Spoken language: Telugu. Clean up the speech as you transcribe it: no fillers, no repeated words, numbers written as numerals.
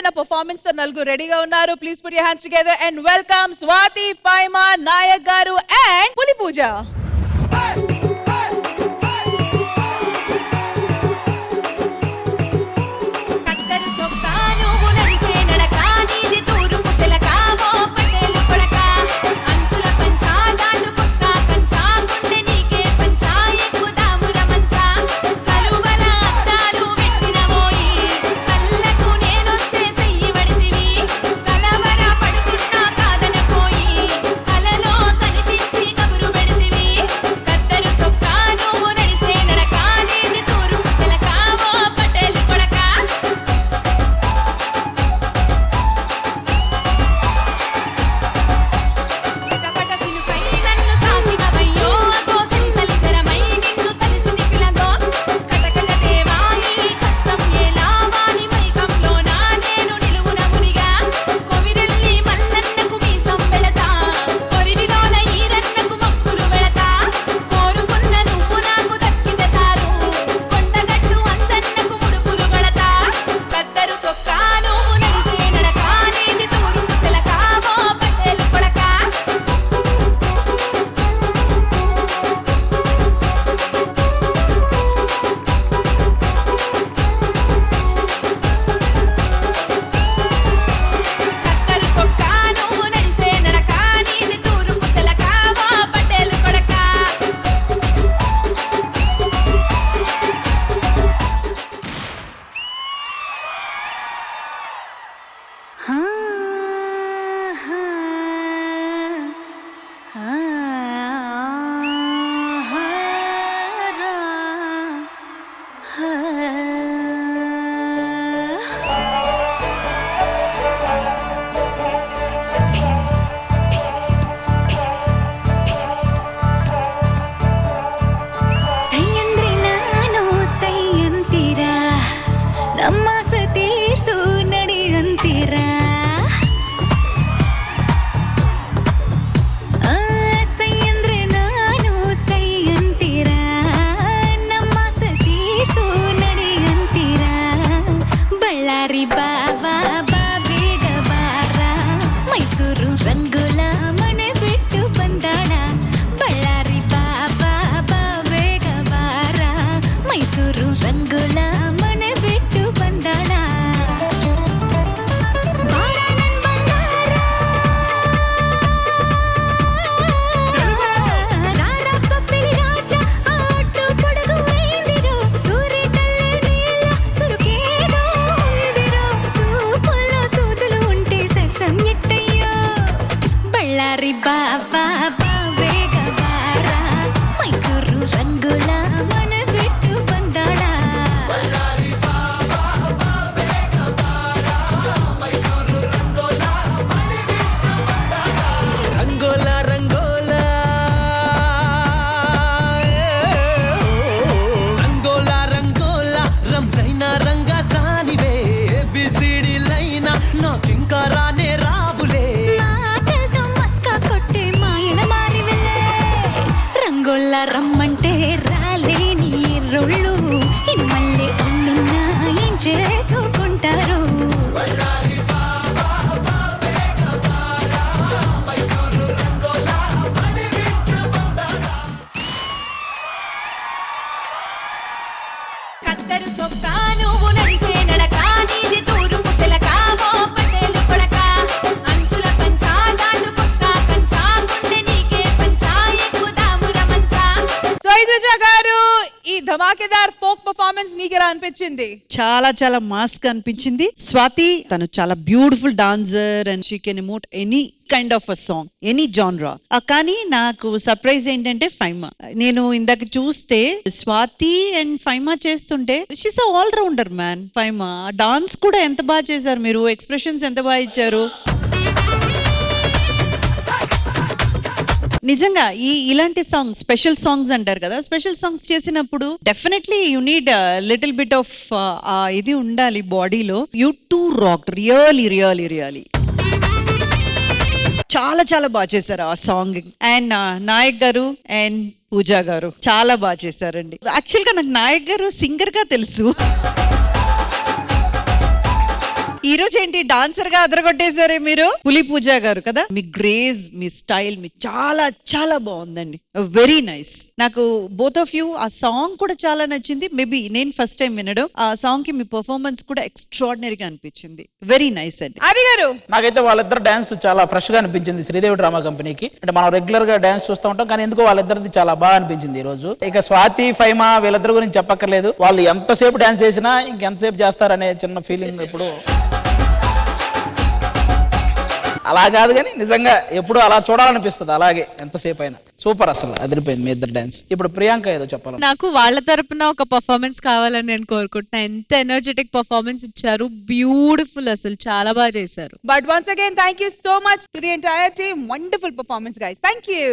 అదిరిపోయిన పర్ఫార్మెన్స్ తో నలుగురు రెడీగా ఉన్నారు. Please put your hands together and welcome Swathi, Faima, Nayak garu and పులి పూజ. రమ్మంటే రాలేని రోళ్ళు ఇమ్మల్లే ఒళ్ళున్నా ఏం చేసుకుంటారు. కత్తరు సొక్కా నువ్వు నడిసే నడక నీది తూరు పుసలక ఓ పటేలు కొడక అంచుల పంచా దాటు పక్క కంచా గుండె నీకే పంచా ఎక్కుదాము రమంచా. సైదుజా గారు, ఈ ధమాకేదార్ ఫోక్ పర్ఫార్మెన్స్ మీకు ఎలా అనిపించింది? చాలా చాలా మాస్ గా అనిపించింది. స్వాతి తను చాలా beautiful dancer and she can emote any kind of a song, any genre. కానీ నాకు సర్ప్రైజ్ ఏంటంటే ఫైమా. నేను ఇందాక చూస్తే స్వాతి అండ్ ఫైమా చేస్తుంటే she's all rounder man. Faima dance కూడా ఎంత బాగా చేశారు మీరు, ఎక్స్ప్రెషన్స్ ఎంత బాగా ఇచ్చారు. నిజంగా ఇలాంటి సాంగ్స్, స్పెషల్ సాంగ్స్ అంటారు కదా, స్పెషల్ సాంగ్స్ చేసినప్పుడు definitely you need little bit of ఇది ఉండాలి బాడీలో. You two rock, really really really చాలా చాలా బాగా చేశారు ఆ song. And Naik garu and పూజా గారు చాలా బాగా చేశారండి. యాక్చువల్గా నాకు నాయక్ గారు సింగర్ గా తెలుసు, ఈ రోజు ఏంటి డాన్సర్ గా అదరగొట్టేశారే మీరు. పులి పూజ గారు కదా, మీ గ్రేజ్, మీ స్టైల్, మీ చాలా చాలా బాగుందండి. Very nice. నాకు బోత్ ఆఫ్ యూ ఆ సాంగ్ కూడా చాలా నచ్చింది. మేబీ నేను ఫస్ట్ టైం వినడం. ఆ సాంగ్ కి మీ పర్ఫార్మెన్స్ కూడా ఎక్స్ట్రాడినరీగా అనిపించింది. వెరీ నైస్ అండి. ఆది గారు నాకైతే వాళ్ళిద్దరు డాన్స్ చాలా ఫ్రెష్ గా అనిపించింది శ్రీదేవి డ్రామా కంపెనీకి. అంటే మనం రెగ్యులర్ గా డాన్స్ చూస్తూ ఉంటాం, కానీ ఎందుకో వాళ్ళిద్దరిది చాలా బాగా అనిపించింది ఈ రోజు. ఇక స్వాతి ఫైమా వీళ్ళిద్దరు గురించి చెప్పక్కర్లేదు. వాళ్ళు ఎంతసేపు డాన్స్ చేసినా ఇంకెంతసేపు చేస్తారనే చిన్న ఫీలింగ్ ఎప్పుడు అలా కాదు, కానీ నిజంగా ఎప్పుడు అలా చూడాలనిపిస్తుంది. అలాగే ఎంతసేపు అయినా సూపర్, అసలు అదిరిపోయింది మీ ఇద్దరు డాన్స్. ఇప్పుడు ప్రియాంక ఏదో చెప్పాలి. నాకు వాళ్ళ తరపున ఒక పర్ఫార్మెన్స్ కావాలని నేను కోరుకుంటున్నా. ఎంత ఎనర్జెటిక్ పర్ఫార్మెన్స్ ఇచ్చారు, బ్యూటిఫుల్, అసలు చాలా బాగా చేశారు. But once again, thank you so much to the entire team. Wonderful performance, guys. Thank you.